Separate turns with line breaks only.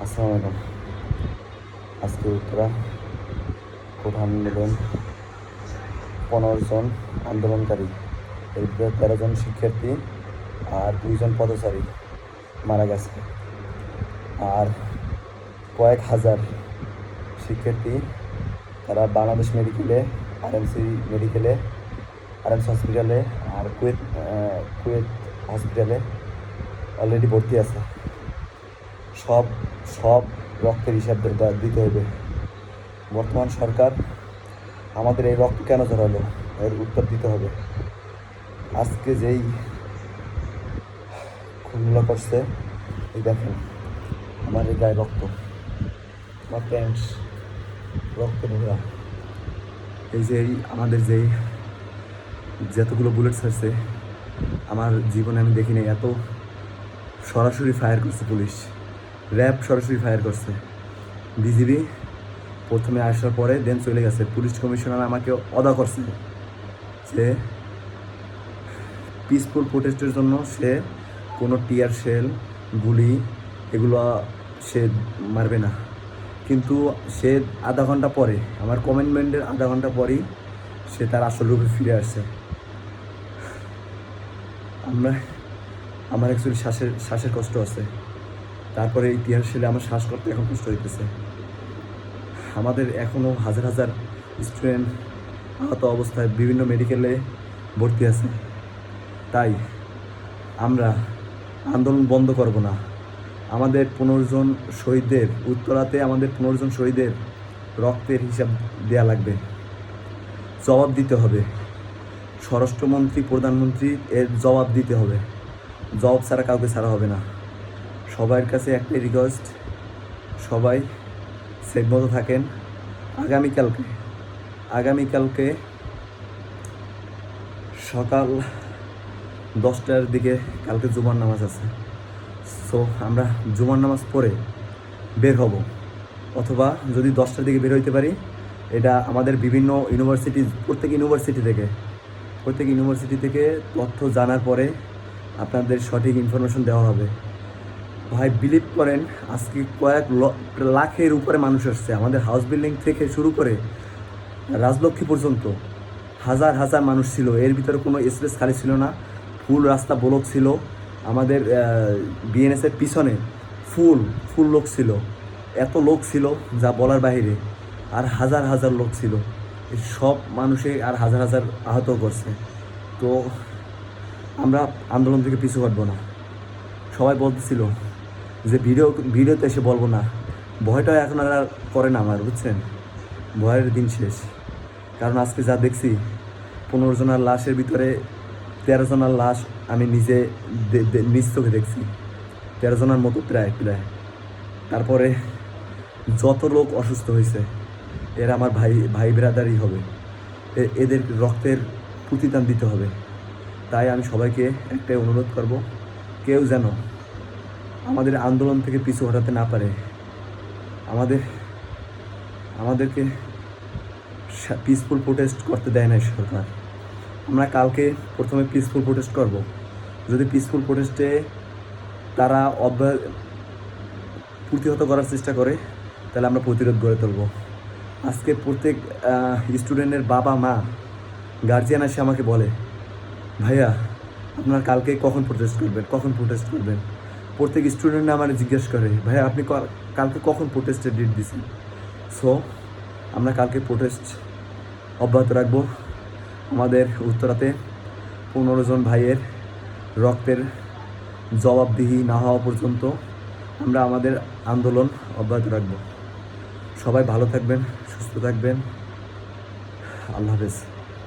আসসালামু আলাইকুম। আজকে উত্তরা কোঠা আন্দোলন 15 জন আন্দোলনকারী, এর ভিতরে 13 জন শিক্ষার্থী আর 2 জন পথচারী মারা গেছে। আর কয়েক হাজার শিক্ষার্থী তারা বাংলাদেশ মেডিকেলে, আরএমসি মেডিকেলে, আরএমসি হসপিটালে আর কুয়েত হসপিটালে অলরেডি ভর্তি আছে। সব সব রক্তের হিসাব দিতে হবে। বর্তমান সরকার আমাদের এই রক্ত কেন ঝরালো, এর উত্তর দিতে হবে। আজকে যেই খুনগুলো করছে, এই দেখেন আমার এই গায়ে রক্ত, আমার প্যান্ট রক্ত ভরা। এই যে আমাদের যতগুলো বুলেট ছাড়ছে, আমার জীবনে আমি দেখিনি এত সরাসরি ফায়ার করছে পুলিশ, র্যাব সরাসরি ফায়ার করছে। বিজিবি প্রথমে আসার পরে দেন চলে গেছে। পুলিশ কমিশনার আমাকে অদা করছে যে পিসফুল প্রোটেস্টের জন্য সে কোনো টিয়ার শেল, গুলি এগুলো সে মারবে না। কিন্তু সে আধা ঘন্টা পরে, আমার কমেন্টমেন্টের আধা ঘন্টা পরেই সে তার আসল রূপে ফিরে আসছে। আমার অ্যাকচুয়ালি শ্বাসের কষ্ট আছে, তারপরে এই টিয়ার শেলে আমার শ্বাস করতে এখন কষ্ট হইতেছে। আমাদের এখনও হাজার হাজার স্টুডেন্ট আহত অবস্থায় বিভিন্ন মেডিকেলে ভর্তি আছে। তাই আমরা আন্দোলন বন্ধ করব না। আমাদের 15 জন শহীদদের, উত্তরাতে আমাদের 15 জন শহীদের রক্তের হিসাব দেয়া লাগবে, জবাব দিতে হবে। স্বরাষ্ট্রমন্ত্রী, প্রধানমন্ত্রী এর জবাব দিতে হবে। জবাব ছাড়া কাউকে ছাড়া হবে না। সবার কাছে একটাই রিকোয়েস্ট, সবাই সেফ মতো থাকেন। আগামীকালকে সকাল 10টার দিকে কালকে জুমার নামাজ আছে। সো আমরা জুমার নামাজ পড়ে বের হব, অথবা যদি 10টার দিকে বের হইতে পারি, এটা আমাদের বিভিন্ন প্রত্যেক ইউনিভার্সিটি থেকে তথ্য জানার পরে আপনাদের সঠিক ইনফরমেশন দেওয়া হবে। ভাই বিলিভ করেন, আজকে কয়েক লাখের উপরে মানুষ আসছে। আমাদের হাউস বিল্ডিং থেকে শুরু করে রাজলক্ষ্মী পর্যন্ত হাজার হাজার মানুষ ছিল। এর ভিতরে কোনো স্পেস খালি ছিল না, ফুল রাস্তা ব্লক ছিল। আমাদের বিএনএসের পিছনে ফুল লোক ছিল, এত লোক ছিল যা বলার বাইরে। আর হাজার হাজার লোক ছিল, সব মানুষে আর হাজার হাজার আহত করছে। তো আমরা আন্দোলন থেকে পিছু হটবো না। সবাই বলতেছিল যে ভিডিওতে এসে বলবো না, ভয়টা এখন আর করে না আমার, বুঝছেন? ভয়ের দিন শেষ। কারণ আজকে যা দেখছি, 15 জনের লাশের ভিতরে 13 জনের লাশ আমি নিজে নিজ চোখে দেখছি, 13 জনের মতো প্রায়। তারপরে যত লোক অসুস্থ হয়েছে, এরা আমার ভাই ব্রাদারই হবে। এদের রক্তের প্রতিদান দিতে হবে। তাই আমি সবাইকে একটাই অনুরোধ করব, কেউ যেন আমাদের আন্দোলন থেকে পিছু হটাতে না পারে। আমাদেরকে পিসফুল প্রোটেস্ট করতে দেয় না সরকার। আমরা কালকে প্রথমে পিসফুল প্রোটেস্ট করব। যদি পিসফুল প্রোটেস্টে তারা প্রতিহত করার চেষ্টা করে, তাহলে আমরা প্রতিরোধ গড়ে তুলব। আজকে প্রত্যেক স্টুডেন্টের বাবা মা গার্জিয়ান এসে আমাকে বলে, ভাইয়া আপনার কালকে কখন প্রোটেস্ট করবেন? প্রত্যেক স্টুডেন্ট আমার জিজ্ঞেস করে, ভাইয়া আপনি কালকে কখন প্রোটেস্টের ডেট দিচ্ছেন? সো আমরা কালকে প্রোটেস্ট অব্যাহত রাখবো। আমাদের উত্তরাতে 15 জন ভাইয়ের রক্তের জবাবদিহি না হওয়া পর্যন্ত আমরা আমাদের আন্দোলন অব্যাহত রাখবো। সবাই ভালো থাকবেন, সুস্থ থাকবেন। আল্লাহ হাফেজ।